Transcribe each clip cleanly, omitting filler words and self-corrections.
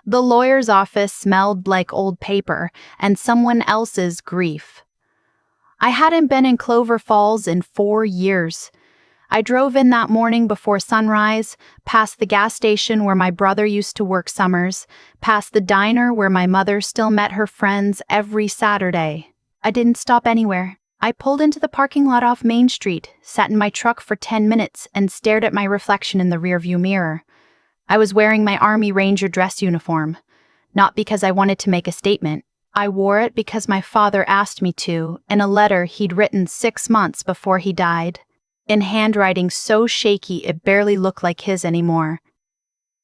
The lawyer's office smelled like old paper and someone else's grief. I hadn't been in Clover Falls in 4 years. I drove in that morning before sunrise, past the gas station where my brother used to work summers, past the diner where my mother still met her friends every Saturday. I didn't stop anywhere. I pulled into the parking lot off Main Street, sat in my truck for 10 minutes, and stared at my reflection in the rearview mirror. I was wearing my Army Ranger dress uniform. Not because I wanted to make a statement. I wore it because my father asked me to, in a letter he'd written 6 months before he died, in handwriting so shaky it barely looked like his anymore.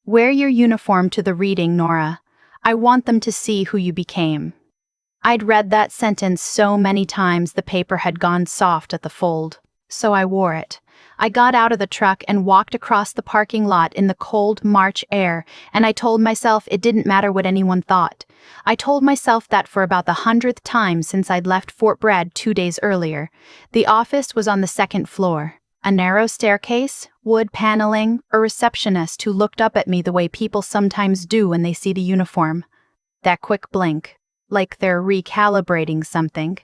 Wear your uniform to the reading, Nora. I want them to see who you became. I'd read that sentence so many times the paper had gone soft at the fold, so I wore it. I got out of the truck and walked across the parking lot in the cold March air, and I told myself it didn't matter what anyone thought. I told myself that for about the 100th time since I'd left Fort Bragg 2 days earlier. The office was on the 2nd floor. A narrow staircase, wood paneling, a receptionist who looked up at me the way people sometimes do when they see the uniform. That quick blink, like they're recalibrating something.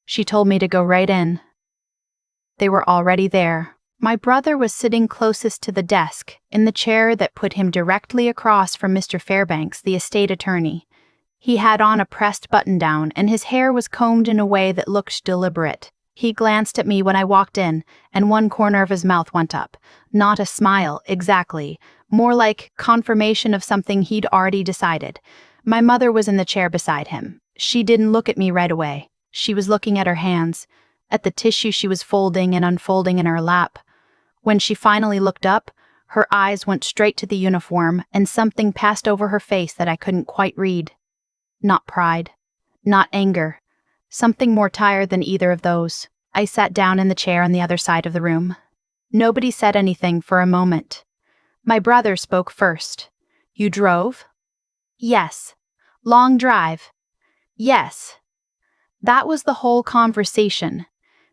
She told me to go right in. They were already there. My brother was sitting closest to the desk, in the chair that put him directly across from Mr. Fairbanks, the estate attorney. He had on a pressed button-down, and his hair was combed in a way that looked deliberate. He glanced at me when I walked in, and one corner of his mouth went up. Not a smile, exactly. More like confirmation of something he'd already decided. My mother was in the chair beside him. She didn't look at me right away. She was looking at her hands, at the tissue she was folding and unfolding in her lap. When she finally looked up, her eyes went straight to the uniform, and something passed over her face that I couldn't quite read. Not pride. Not anger. Something more tired than either of those. I sat down in the chair on the other side of the room. Nobody said anything for a moment. My brother spoke first. You drove? Yes. Long drive? Yes. That was the whole conversation.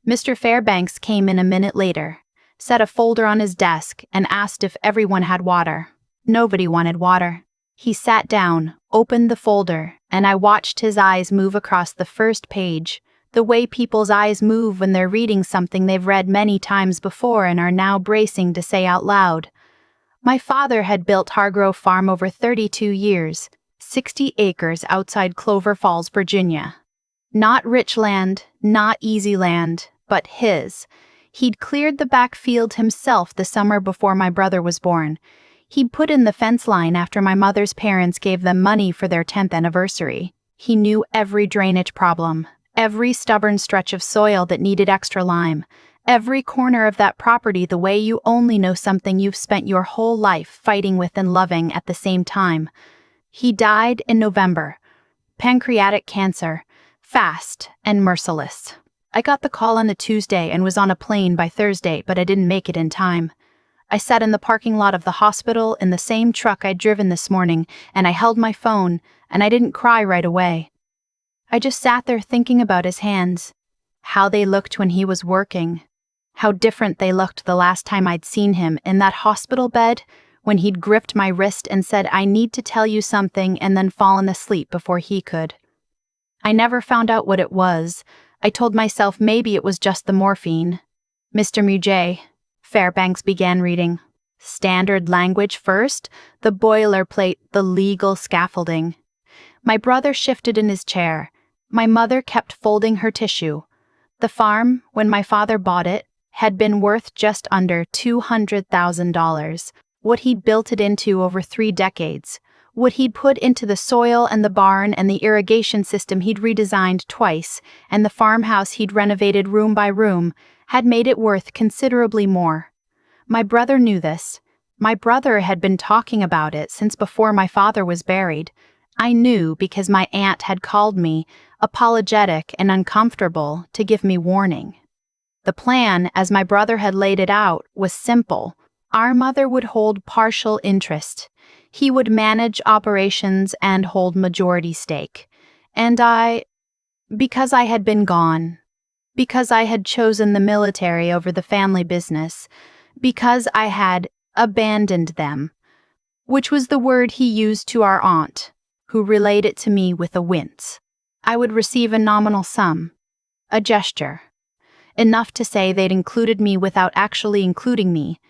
Mr. Fairbanks came in a minute later, set a folder on his desk, and asked if everyone had water. Nobody wanted water. He sat down, opened the folder, and I watched his eyes move across the first page, the way people's eyes move when they're reading something they've read many times before and are now bracing to say out loud. My father had built Hargrove Farm over 32 years, 60 acres outside Clover Falls, Virginia. Not rich land, not easy land, but his. He'd cleared the back field himself the summer before my brother was born. He'd put in the fence line after my mother's parents gave them money for their 10th anniversary. He knew every drainage problem, every stubborn stretch of soil that needed extra lime, every corner of that property the way you only know something you've spent your whole life fighting with and loving at the same time. He died in November. Pancreatic cancer. Fast and merciless. I got the call on a Tuesday and was on a plane by Thursday, but I didn't make it in time. I sat in the parking lot of the hospital in the same truck I'd driven this morning, and I held my phone, and I didn't cry right away. I just sat there thinking about his hands, how they looked when he was working, how different they looked the last time I'd seen him in that hospital bed when he'd gripped my wrist and said, "I need to tell you something," and then fallen asleep before he could. I never found out what it was. I told myself maybe it was just the morphine. Mr. Mujay, Fairbanks began reading. Standard language first, the boilerplate, the legal scaffolding. My brother shifted in his chair. My mother kept folding her tissue. The farm, when my father bought it, had been worth just under $200,000. What he'd built it into over 3 decades. What he'd put into the soil and the barn and the irrigation system he'd redesigned twice, and the farmhouse he'd renovated room by room, had made it worth considerably more. My brother knew this. My brother had been talking about it since before my father was buried. I knew because my aunt had called me, apologetic and uncomfortable, to give me warning. The plan, as my brother had laid it out, was simple. Our mother would hold partial interest. He would manage operations and hold majority stake. And because I had been gone, because I had chosen the military over the family business, because I had abandoned them, which was the word he used to our aunt, who relayed it to me with a wince. I would receive a nominal sum, a gesture, enough to say they'd included me without actually including me.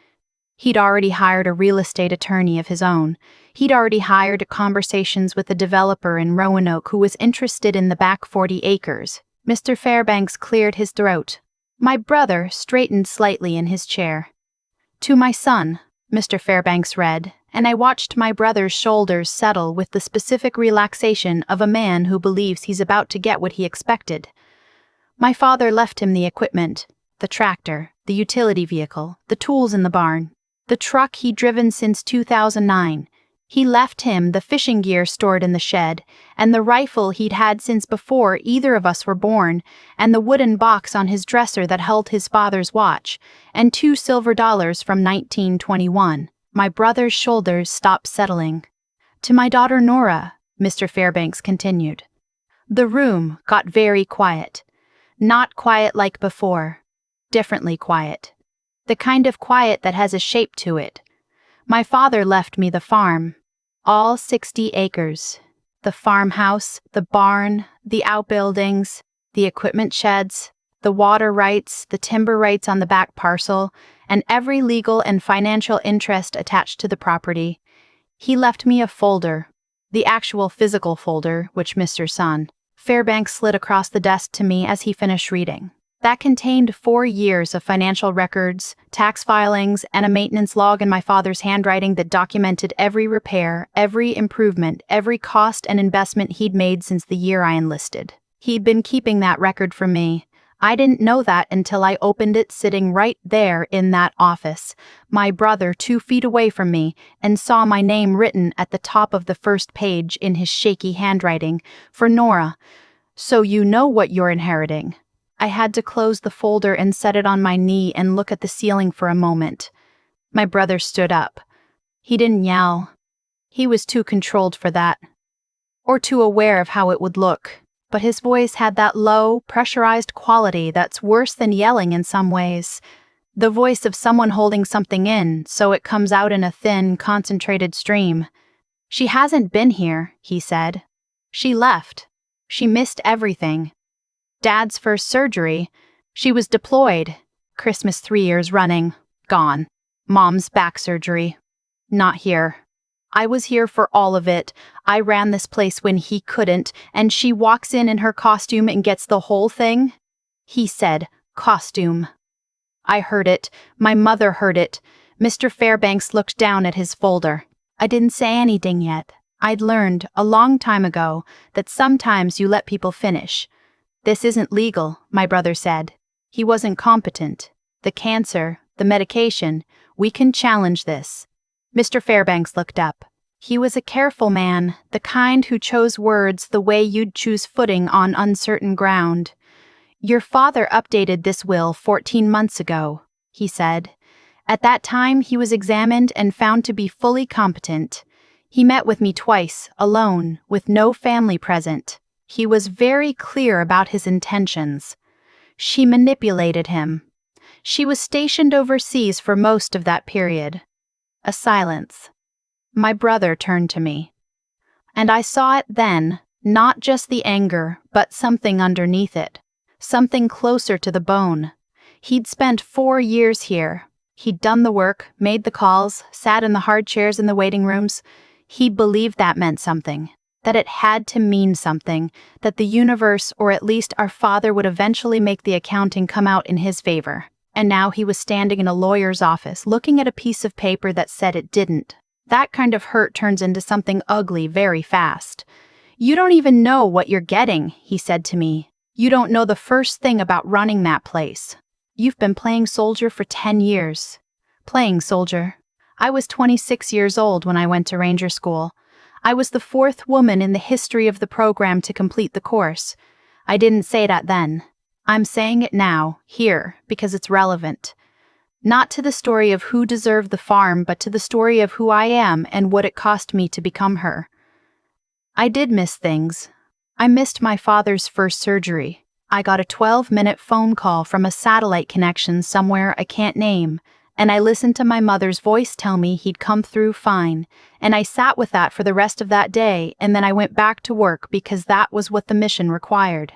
He'd already hired a real estate attorney of his own. He'd already hired conversations with a developer in Roanoke who was interested in the back 40 acres. Mr. Fairbanks cleared his throat. My brother straightened slightly in his chair. To my son, Mr. Fairbanks read, and I watched my brother's shoulders settle with the specific relaxation of a man who believes he's about to get what he expected. My father left him the equipment, the tractor, the utility vehicle, the tools in the barn, the truck he'd driven since 2009. He left him the fishing gear stored in the shed, and the rifle he'd had since before either of us were born, and the wooden box on his dresser that held his father's watch, and $2 silver from 1921. My brother's shoulders stopped settling. To my daughter Nora, Mr. Fairbanks continued. The room got very quiet. Not quiet like before. Differently quiet. The kind of quiet that has a shape to it. My father left me the farm. All 60 acres. The farmhouse, the barn, the outbuildings, the equipment sheds, the water rights, the timber rights on the back parcel, and every legal and financial interest attached to the property. He left me a folder, the actual physical folder, which Mr. Son Fairbanks slid across the desk to me as he finished reading. That contained 4 years of financial records, tax filings, and a maintenance log in my father's handwriting that documented every repair, every improvement, every cost and investment he'd made since the year I enlisted. He'd been keeping that record from me. I didn't know that until I opened it sitting right there in that office, my brother 2 feet away from me, and saw my name written at the top of the first page in his shaky handwriting, for Nora. So you know what you're inheriting. I had to close the folder and set it on my knee and look at the ceiling for a moment. My brother stood up. He didn't yell. He was too controlled for that, or too aware of how it would look. But his voice had that low, pressurized quality that's worse than yelling in some ways. The voice of someone holding something in, so it comes out in a thin, concentrated stream. She hasn't been here, he said. She left. She missed everything. Dad's first surgery. She was deployed. Christmas 3 years running. Gone. Mom's back surgery. Not here. I was here for all of it. I ran this place when he couldn't, and she walks in her costume and gets the whole thing? He said, costume. I heard it. My mother heard it. Mr. Fairbanks looked down at his folder. I didn't say anything yet. I'd learned, a long time ago, that sometimes you let people finish. This isn't legal, my brother said. He wasn't competent. The cancer, the medication, we can challenge this. Mr. Fairbanks looked up. He was a careful man, the kind who chose words the way you'd choose footing on uncertain ground. Your father updated this will 14 months ago, he said. At that time, he was examined and found to be fully competent. He met with me twice, alone, with no family present. He was very clear about his intentions. She manipulated him. She was stationed overseas for most of that period. A silence. My brother turned to me. And I saw it then, not just the anger, but something underneath it. Something closer to the bone. He'd spent 4 years here. He'd done the work, made the calls, sat in the hard chairs in the waiting rooms. He believed that meant something. That it had to mean something. That the universe, or at least our father, would eventually make the accounting come out in his favor. And now he was standing in a lawyer's office, looking at a piece of paper that said it didn't. That kind of hurt turns into something ugly very fast. You don't even know what you're getting, he said to me. You don't know the first thing about running that place. You've been playing soldier for 10 years. Playing soldier. I was 26 years old when I went to Ranger School. I was the 4th woman in the history of the program to complete the course. I didn't say that then. I'm saying it now, here, because it's relevant. Not to the story of who deserved the farm, but to the story of who I am and what it cost me to become her. I did miss things. I missed my father's first surgery. I got a 12-minute phone call from a satellite connection somewhere I can't name, and I listened to my mother's voice tell me he'd come through fine, and I sat with that for the rest of that day, and then I went back to work because that was what the mission required.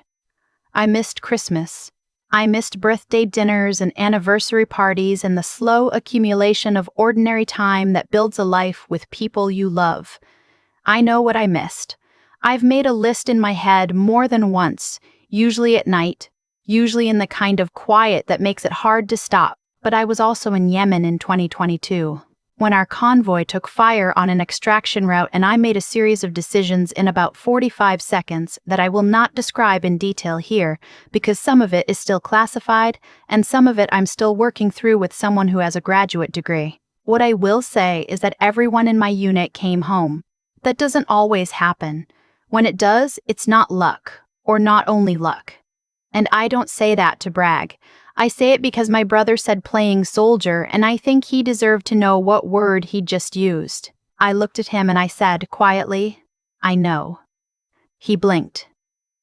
I missed Christmas. I missed birthday dinners and anniversary parties and the slow accumulation of ordinary time that builds a life with people you love. I know what I missed. I've made a list in my head more than once, usually at night, usually in the kind of quiet that makes it hard to stop, but I was also in Yemen in 2022, when our convoy took fire on an extraction route and I made a series of decisions in about 45 seconds that I will not describe in detail here because some of it is still classified and some of it I'm still working through with someone who has a graduate degree. What I will say is that everyone in my unit came home. That doesn't always happen. When it does, it's not luck, or not only luck. And I don't say that to brag. I say it because my brother said playing soldier, and I think he deserved to know what word he'd just used. I looked at him and I said, quietly, I know. He blinked.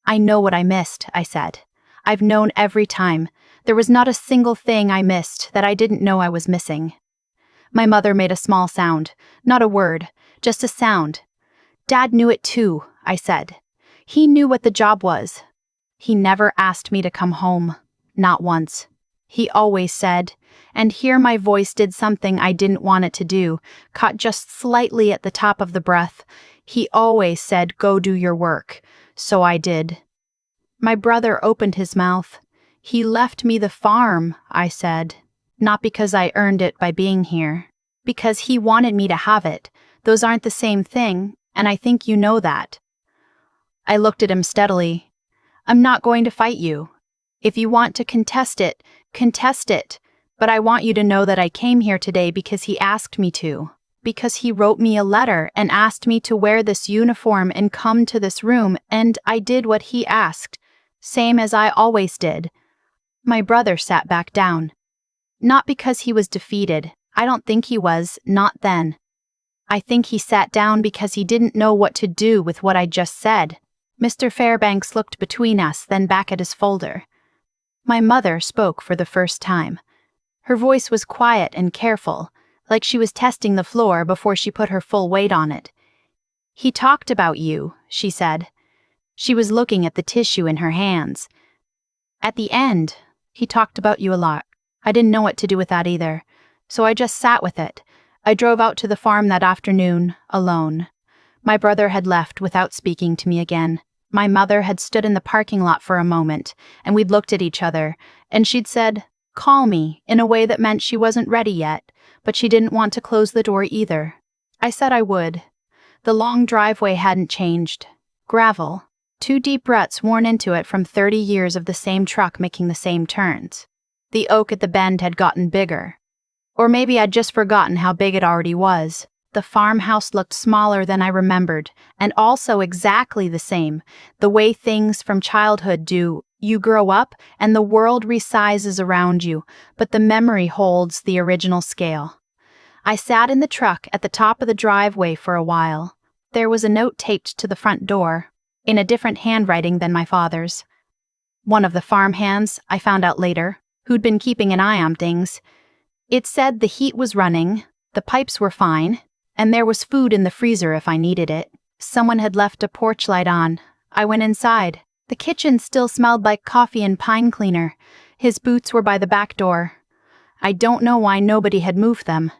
I know what I missed, I said. I've known every time. There was not a single thing I missed that I didn't know I was missing. My mother made a small sound, not a word, just a sound. Dad knew it too, I said. He knew what the job was. He never asked me to come home. Not once. He always said, and here my voice did something I didn't want it to do, caught just slightly at the top of the breath. He always said, go do your work. So I did. My brother opened his mouth. He left me the farm, I said. Not because I earned it by being here. Because he wanted me to have it. Those aren't the same thing, and I think you know that. I looked at him steadily. I'm not going to fight you. If you want to contest it, but I want you to know that I came here today because he asked me to. Because he wrote me a letter and asked me to wear this uniform and come to this room, and I did what he asked, same as I always did. My brother sat back down. Not because he was defeated. I don't think he was, not then. I think he sat down because he didn't know what to do with what I just said. Mr. Fairbanks looked between us, then back at his folder. My mother spoke for the first time. Her voice was quiet and careful, like she was testing the floor before she put her full weight on it. He talked about you, she said. She was looking at the tissue in her hands. At the end, he talked about you a lot. I didn't know what to do with that either, so I just sat with it. I drove out to the farm that afternoon, alone. My brother had left without speaking to me again. My mother had stood in the parking lot for a moment, and we'd looked at each other, and she'd said, call me, in a way that meant she wasn't ready yet, but she didn't want to close the door either. I said I would. The long driveway hadn't changed. Gravel. 2 deep ruts worn into it from 30 years of the same truck making the same turns. The oak at the bend had gotten bigger. Or maybe I'd just forgotten how big it already was. The farmhouse looked smaller than I remembered, and also exactly the same, the way things from childhood do. You grow up, and the world resizes around you, but the memory holds the original scale. I sat in the truck at the top of the driveway for a while. There was a note taped to the front door, in a different handwriting than my father's. One of the farm hands, I found out later, who'd been keeping an eye on things. It said the heat was running, the pipes were fine, and there was food in the freezer if I needed it. Someone had left a porch light on. I went inside. The kitchen still smelled like coffee and pine cleaner. His boots were by the back door. I don't know why nobody had moved them.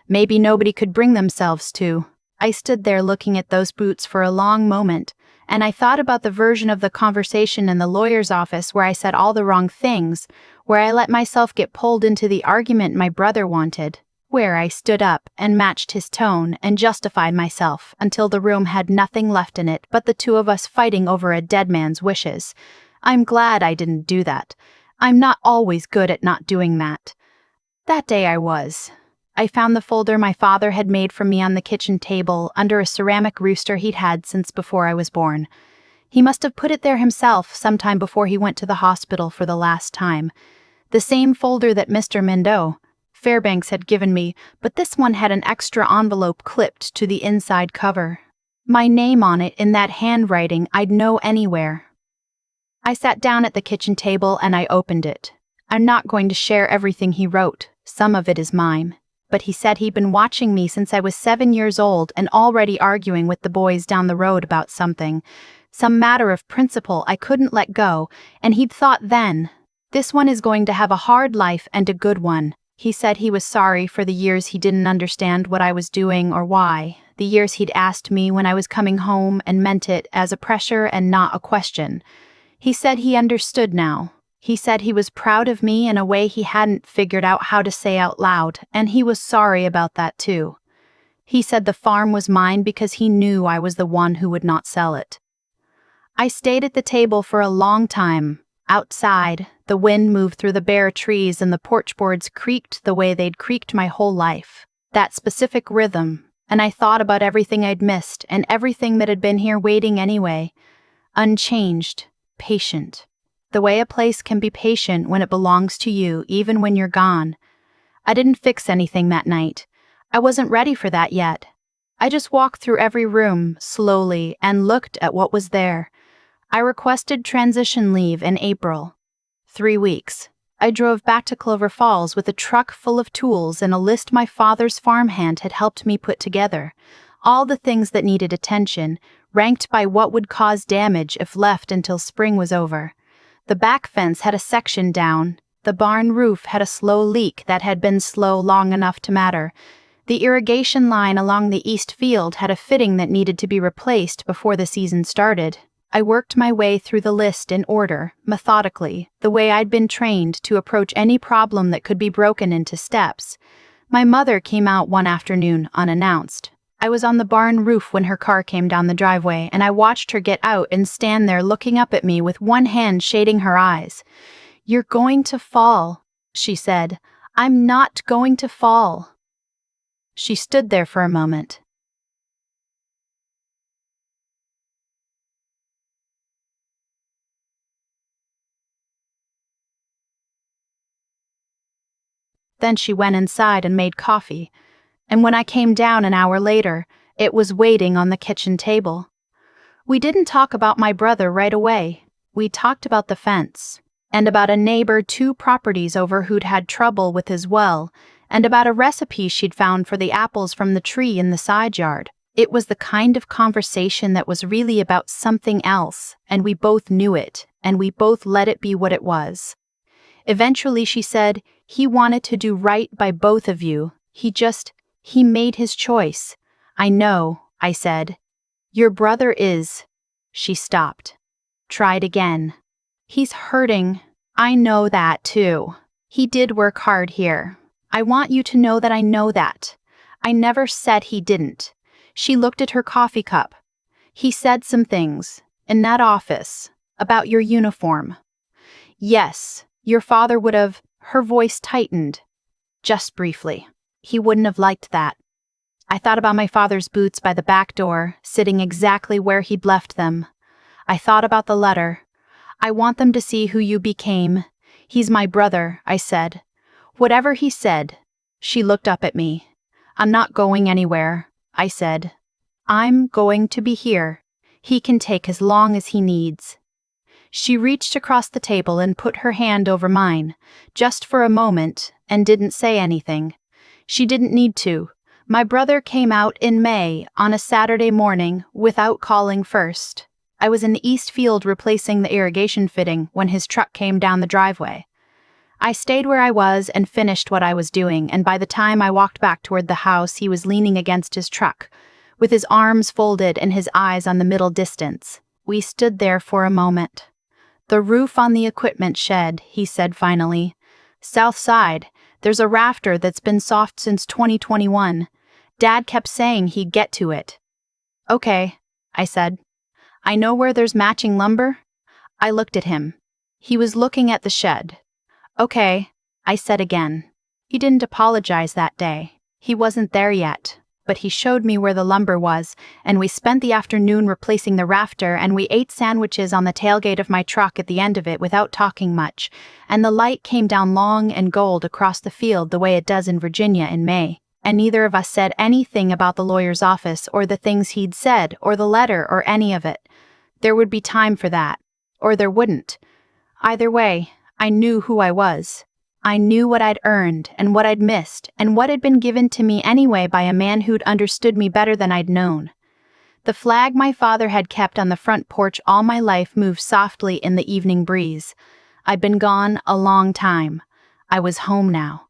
Maybe nobody could bring themselves to. I stood there looking at those boots for a long moment, and I thought about the version of the conversation in the lawyer's office where I said all the wrong things, where I let myself get pulled into the argument my brother wanted, where I stood up and matched his tone and justified myself until the room had nothing left in it but the two of us fighting over a dead man's wishes. I'm glad I didn't do that. I'm not always good at not doing that. That day I was. I found the folder my father had made for me on the kitchen table under a ceramic rooster he'd had since before I was born. He must have put it there himself sometime before he went to the hospital for the last time. The same folder that Mr. Fairbanks had given me, but this one had an extra envelope clipped to the inside cover. My name on it in that handwriting I'd know anywhere. I sat down at the kitchen table and I opened it. I'm not going to share everything he wrote. Some of it is mine. But he said he'd been watching me since I was 7 years old and already arguing with the boys down the road about something. Some matter of principle I couldn't let go, and he'd thought then, this one is going to have a hard life and a good one. He said he was sorry for the years he didn't understand what I was doing or why, the years he'd asked me when I was coming home and meant it as a pressure and not a question. He said he understood now. He said he was proud of me in a way he hadn't figured out how to say out loud, and he was sorry about that too. He said the farm was mine because he knew I was the one who would not sell it. I stayed at the table for a long time. Outside, the wind moved through the bare trees and the porch boards creaked the way they'd creaked my whole life. That specific rhythm, and I thought about everything I'd missed and everything that had been here waiting anyway. Unchanged, patient. The way a place can be patient when it belongs to you, even when you're gone. I didn't fix anything that night. I wasn't ready for that yet. I just walked through every room, slowly, and looked at what was there. I requested transition leave in April. 3 weeks. I drove back to Clover Falls with a truck full of tools and a list my father's farmhand had helped me put together. All the things that needed attention, ranked by what would cause damage if left until spring was over. The back fence had a section down. The barn roof had a slow leak that had been slow long enough to matter. The irrigation line along the east field had a fitting that needed to be replaced before the season started. I worked my way through the list in order, methodically, the way I'd been trained to approach any problem that could be broken into steps. My mother came out one afternoon unannounced. I was on the barn roof when her car came down the driveway, and I watched her get out and stand there looking up at me with one hand shading her eyes. "You're going to fall," she said. "I'm not going to fall." She stood there for a moment. Then she went inside and made coffee, and when I came down an hour later, it was waiting on the kitchen table. We didn't talk about my brother right away. We talked about the fence, and about a neighbor 2 properties over who'd had trouble with his well, and about a recipe she'd found for the apples from the tree in the side yard. It was the kind of conversation that was really about something else, and we both knew it, and we both let it be what it was. Eventually she said, "He wanted to do right by both of you. He made his choice." "I know," I said. "Your brother is." She stopped. Tried again. "He's hurting. I know that too. He did work hard here. I want you to know that I know that. I never said he didn't." She looked at her coffee cup. "He said some things, in that office, about your uniform. Yes, your father would have." Her voice tightened. Just briefly. "He wouldn't have liked that." I thought about my father's boots by the back door, sitting exactly where he'd left them. I thought about the letter. "I want them to see who you became. He's my brother," I said. "Whatever he said." She looked up at me. "I'm not going anywhere," I said. "I'm going to be here. He can take as long as he needs." She reached across the table and put her hand over mine, just for a moment, and didn't say anything. She didn't need to. My brother came out in May, on a Saturday morning, without calling first. I was in the east field replacing the irrigation fitting when his truck came down the driveway. I stayed where I was and finished what I was doing, and by the time I walked back toward the house, he was leaning against his truck, with his arms folded and his eyes on the middle distance. We stood there for a moment. "The roof on the equipment shed," he said finally. "South side. There's a rafter that's been soft since 2021. Dad kept saying he'd get to it." "Okay," I said. "I know where there's matching lumber." I looked at him. He was looking at the shed. "Okay," I said again. He didn't apologize that day. He wasn't there yet. But he showed me where the lumber was, and we spent the afternoon replacing the rafter, and we ate sandwiches on the tailgate of my truck at the end of it without talking much, and the light came down long and gold across the field the way it does in Virginia in May, and neither of us said anything about the lawyer's office or the things he'd said or the letter or any of it. There would be time for that, or there wouldn't. Either way, I knew who I was. I knew what I'd earned and what I'd missed and what had been given to me anyway by a man who'd understood me better than I'd known. The flag my father had kept on the front porch all my life moved softly in the evening breeze. I'd been gone a long time. I was home now.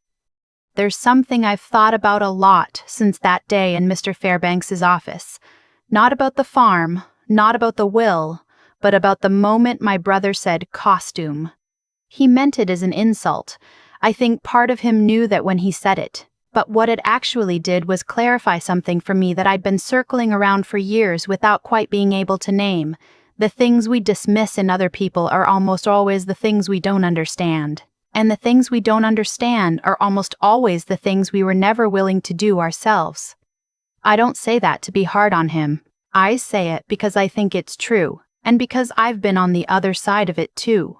There's something I've thought about a lot since that day in Mr. Fairbanks's office. Not about the farm, not about the will, but about the moment my brother said costume. He meant it as an insult. I think part of him knew that when he said it. But what it actually did was clarify something for me that I'd been circling around for years without quite being able to name. The things we dismiss in other people are almost always the things we don't understand. And the things we don't understand are almost always the things we were never willing to do ourselves. I don't say that to be hard on him. I say it because I think it's true, and because I've been on the other side of it too.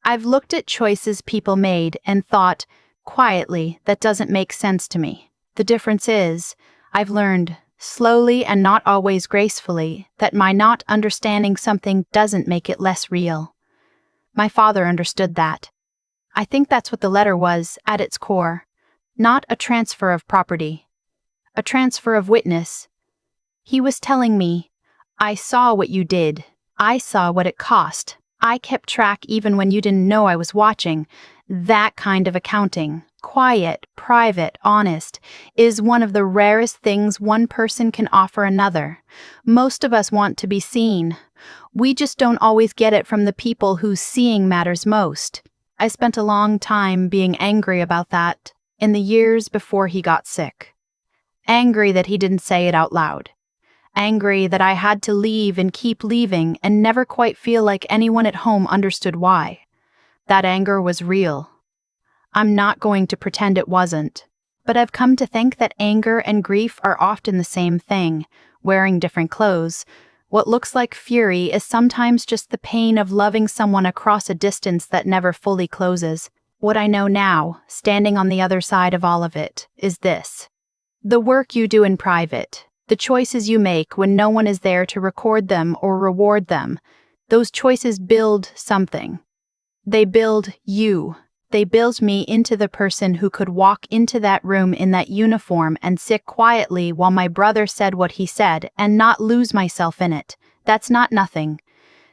I've looked at choices people made and thought, quietly, that doesn't make sense to me. The difference is, I've learned, slowly and not always gracefully, that my not understanding something doesn't make it less real. My father understood that. I think that's what the letter was, at its core. Not a transfer of property. A transfer of witness. He was telling me, I saw what you did. I saw what it cost. I kept track even when you didn't know I was watching. That kind of accounting, quiet, private, honest, is one of the rarest things one person can offer another. Most of us want to be seen. We just don't always get it from the people whose seeing matters most. I spent a long time being angry about that in the years before he got sick. Angry that he didn't say it out loud. Angry that I had to leave and keep leaving and never quite feel like anyone at home understood why. That anger was real. I'm not going to pretend it wasn't, but I've come to think that anger and grief are often the same thing, wearing different clothes. What looks like fury is sometimes just the pain of loving someone across a distance that never fully closes. What I know now, standing on the other side of all of it, is this. The work you do in private, the choices you make when no one is there to record them or reward them, those choices build something. They build you. They build me into the person who could walk into that room in that uniform and sit quietly while my brother said what he said and not lose myself in it. That's not nothing.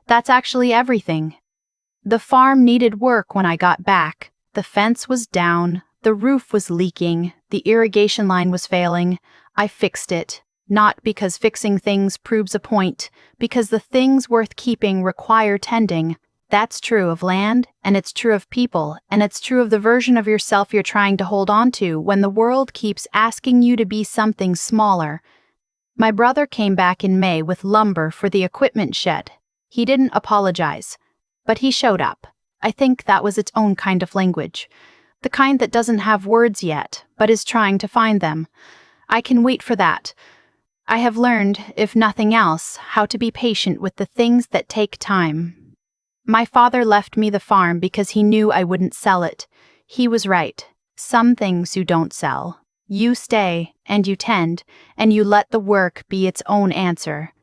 That's actually everything. The farm needed work when I got back. The fence was down. The roof was leaking. The irrigation line was failing. I fixed it. Not because fixing things proves a point, because the things worth keeping require tending. That's true of land, and it's true of people, and it's true of the version of yourself you're trying to hold on to when the world keeps asking you to be something smaller. My brother came back in May with lumber for the equipment shed. He didn't apologize, but he showed up. I think that was its own kind of language. The kind that doesn't have words yet, but is trying to find them. I can wait for that. I have learned, if nothing else, how to be patient with the things that take time. My father left me the farm because he knew I wouldn't sell it. He was right. Some things you don't sell. You stay, and you tend, and you let the work be its own answer.